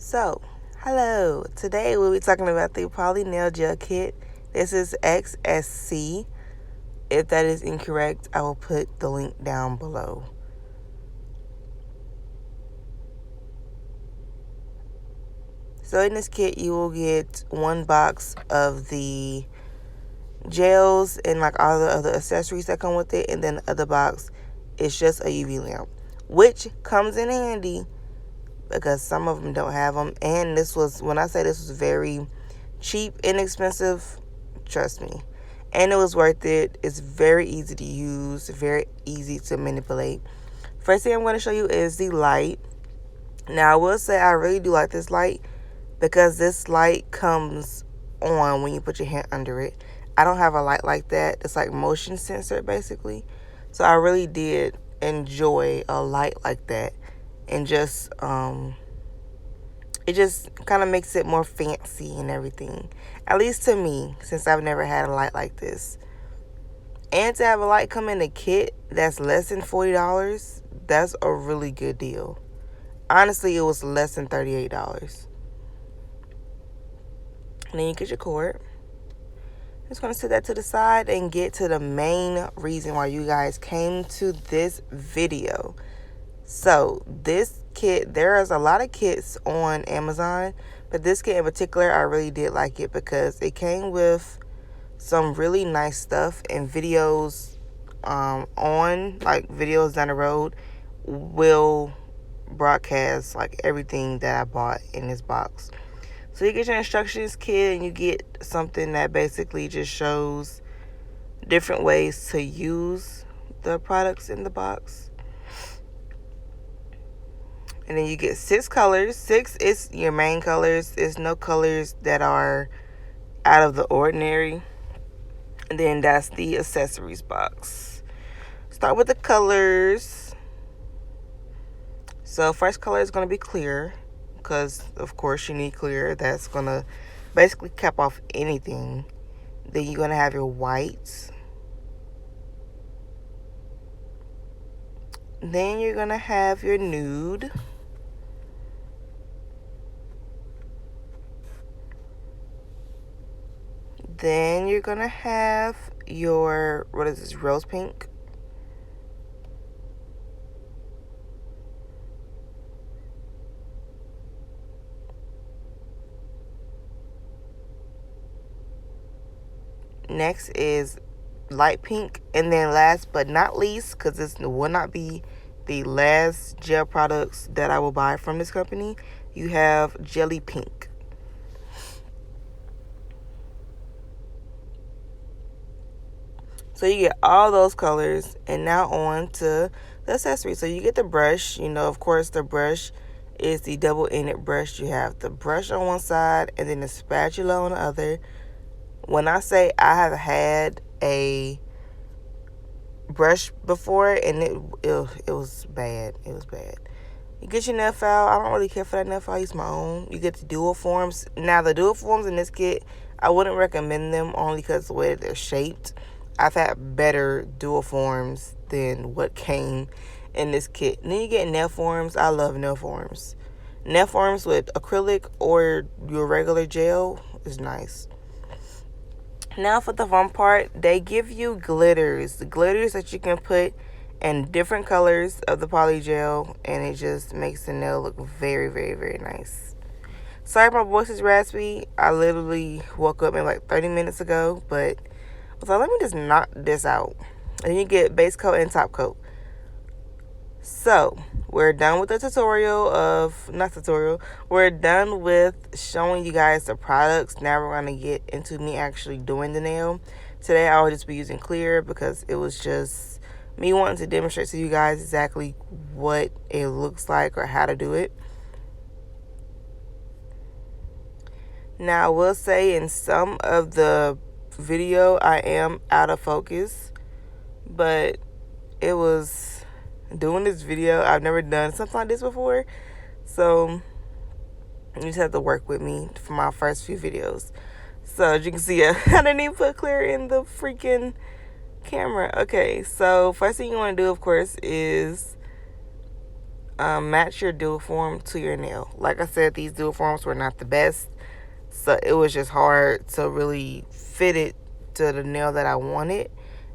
So, hello. Today we'll be talking about the poly nail gel kit. This is SXC. If that is incorrect, I will put the link down below. So in this kit, you will get one box of the gels and like all the other accessories that come with it, and then the other box is just a UV lamp, which comes in handy because some of them don't have them. And this was, when I say this was very cheap, inexpensive, trust me. And it was worth it. It's very easy to use, very easy to manipulate. First thing I'm going to show you is the light. Now, I will say I really do like this light because this light comes on when you put your hand under it. I don't have a light like that. It's like motion sensor, basically. So I really did enjoy a light like that. And just, it just kind of makes it more fancy and everything. At least to me, since I've never had a light like this. And to have a light come in a kit that's less than $40, that's a really good deal. Honestly, it was less than $38. And then you get your cord. I'm just going to set that to the side and get to the main reason why you guys came to this video. So this kit, there is a lot of kits on Amazon, but this kit in particular, I really did like it because it came with some really nice stuff, and videos videos down the road will broadcast like everything that I bought in this box. So you get your instructions kit, and you get something that basically just shows different ways to use the products in the box. And then you get 6 colors. 6 is your main colors. There's no colors that are out of the ordinary. And then that's the accessories box. Start with the colors. So first color is going to be clear, because of course you need clear. That's going to basically cap off anything. Then you're going to have your whites. Then you're going to have your nude. Then you're going to have your, what is this, rose pink. Next is light pink. And then last but not least, because this will not be the last gel products that I will buy from this company, you have jelly pink. So you get all those colors, and now on to the accessories. So you get the brush. You know, of course, the brush is the double-ended brush. You have the brush on one side and then the spatula on the other. When I say I have had a brush before, and it was bad. It was bad. You get your nail file. I don't really care for that nail file. I use my own. You get the dual forms. Now, the dual forms in this kit, I wouldn't recommend them only because of the way that they're shaped. I've had better dual forms than what came in this kit. And then you get nail forms. I love nail forms. Nail forms with acrylic or your regular gel is nice. Now for the fun part, they give you glitters. The glitters that you can put in different colors of the poly gel, and it just makes the nail look very, very, very nice. Sorry my voice is raspy. I literally woke up maybe like 30 minutes ago, but so let me just knock this out. And you get base coat and top coat. So we're done with the we're done with showing you guys the products. Now we're going to get into me actually doing the nail. Today I will just be using clear because it was just me wanting to demonstrate to you guys exactly what it looks like or how to do it. Now I will say in some of the video I am out of focus, but it was doing this video, I've never done something like this before, so you just have to work with me for my first few videos. So as you can see, I didn't even put clear in the freaking camera. Okay, so first thing you want to do, of course, is match your dual form to your nail. Like I said, these dual forms were not the best, so it was just hard to really fit it to the nail that I wanted.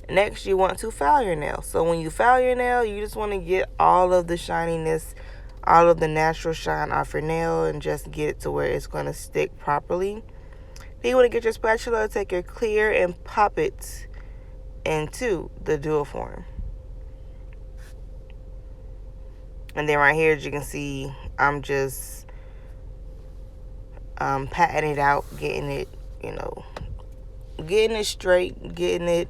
Next, you want to file your nail. So when you file your nail, you just want to get all of the shininess, all of the natural shine off your nail, and just get it to where it's going to stick properly. Then you want to get your spatula, take your clear, and pop it into the dual form. And then right here, as you can see, I'm just patting it out, getting it, getting it straight, getting it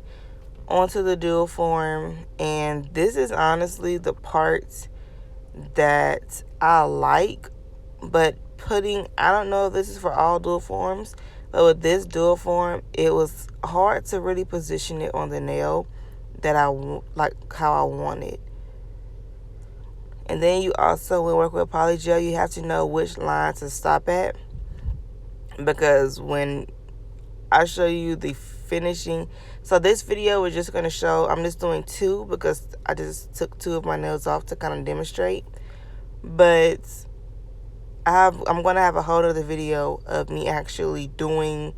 onto the dual form. And this is honestly the part that I like, but I don't know if this is for all dual forms, but with this dual form, it was hard to really position it on the nail that I like how I want it. And then you also, when working with polygel, you have to know which line to stop at, because when I show you the finishing, so this video is just going to show, I'm just doing 2 because I just took 2 of my nails off to kind of demonstrate, but I'm going to have a whole other video of me actually doing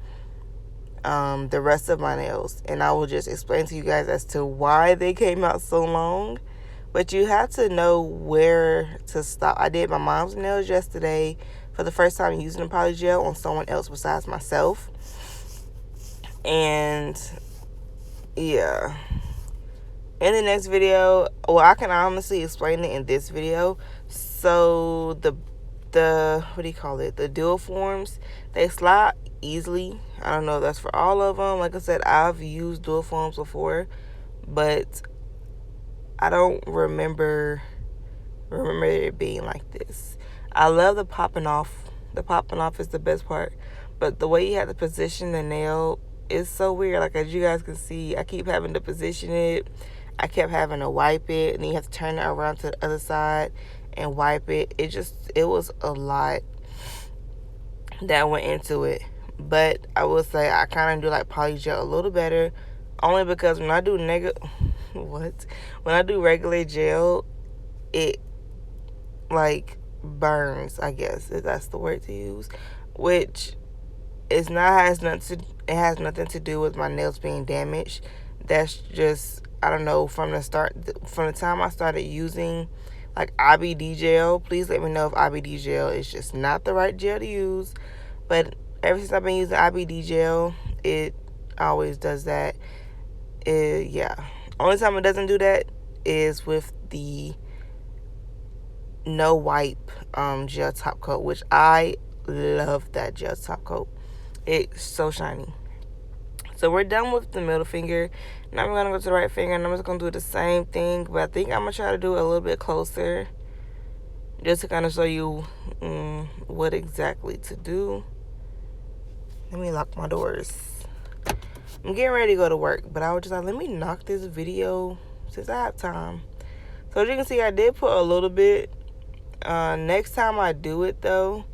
the rest of my nails, and I will just explain to you guys as to why they came out so long. But you have to know where to stop. I did my mom's nails yesterday for the first time using the polygel on someone else besides myself. And yeah. In the next video, well, I can honestly explain it in this video. So the what do you call it? The dual forms, they slide easily. I don't know if that's for all of them. Like I said, I've used dual forms before, but I don't remember it being like this. I love the popping off. The popping off is the best part. But the way you have to position the nail is so weird. Like, as you guys can see, I keep having to position it. I kept having to wipe it. And then you have to turn it around to the other side and wipe it. It was a lot that went into it. But I will say I kind of do like polygel a little better. Only because when I do when I do regular gel, it like burns, I guess, if that's the word to use, which it has nothing to do with my nails being damaged. That's just, I don't know, from the time I started using like IBD gel. Please let me know if IBD gel is just not the right gel to use, but ever since I've been using IBD gel, it always does that. Yeah. Only time it doesn't do that is with the no wipe gel top coat, which I love that gel top coat. It's so shiny. So we're done with the middle finger. Now I'm gonna go to the right finger, and I'm just gonna do the same thing, but I think I'm gonna try to do it a little bit closer, just to kind of show you what exactly to do. Let me lock my doors. I'm getting ready to go to work, but I was just like, let me knock this video since I have time. So as you can see, I did put a little bit. Next time I do it though,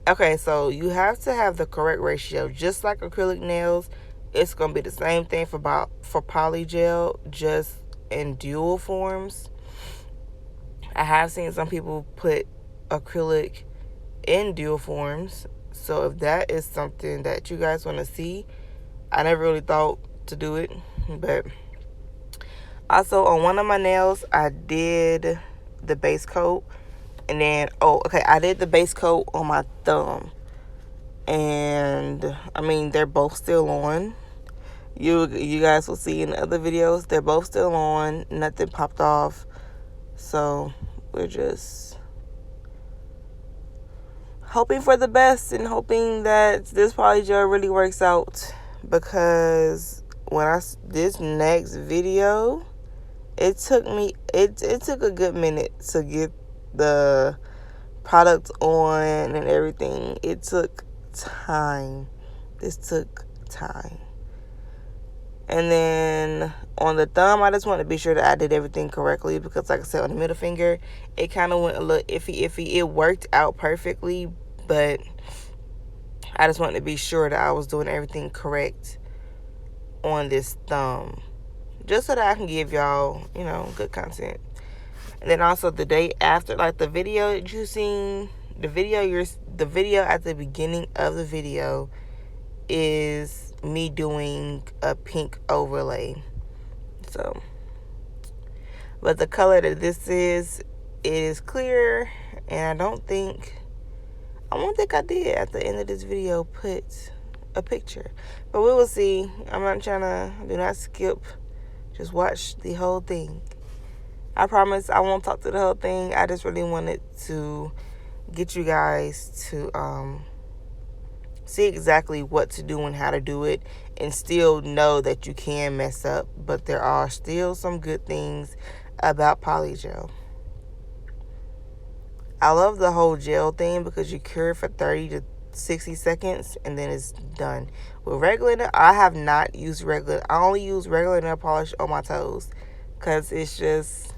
okay, so you have to have the correct ratio. Just like acrylic nails, it's gonna be the same thing for polygel, just in dual forms. I have seen some people put acrylic in dual forms, so if that is something that you guys want to see, I never really thought to do it. But also on one of my nails, I did the base coat, and then I did the base coat on my thumb, and I mean, they're both still on. You guys will see in the other videos, they're both still on. Nothing popped off. So we're just hoping for the best and hoping that this polygel really works out, because this next video, it took a good minute to get the product on and everything. It took time. This took time. And then on the thumb, I just want to be sure that I did everything correctly, because like I said, on the middle finger, it kind of went a little iffy. It worked out perfectly, but I just wanted to be sure that I was doing everything correct on this thumb, just so that I can give y'all, good content. And then also the day after, like the video you seen, the video at the beginning of the video is me doing a pink overlay. So, but the color that this is, it is clear, and I don't think I did at the end of this video put a picture, but we will see. I'm not trying to, do not skip, just watch the whole thing. I promise I won't talk to the whole thing. I just really wanted to get you guys to see exactly what to do and how to do it, and still know that you can mess up, but there are still some good things about polygel. I love the whole gel thing because you cure it for 30 to 60 seconds and then it's done. With regular nail, I have not used regular. I only use regular nail polish on my toes because it's just.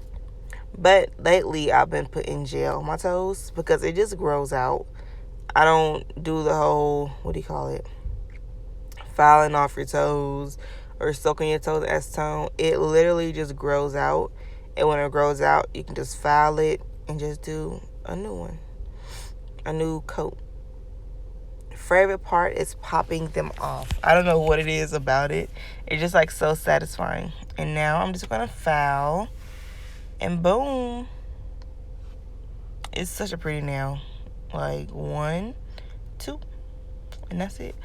But lately, I've been putting gel on my toes because it just grows out. I don't do the whole, what do you call it, filing off your toes or soaking your toes acetone. It literally just grows out. And when it grows out, you can just file it and just do a new one, a new coat. Favorite part is popping them off. I don't know what it is about it. It's just like so satisfying. And now I'm just going to file. And boom. It's such a pretty nail. Like 1, 2. And that's it.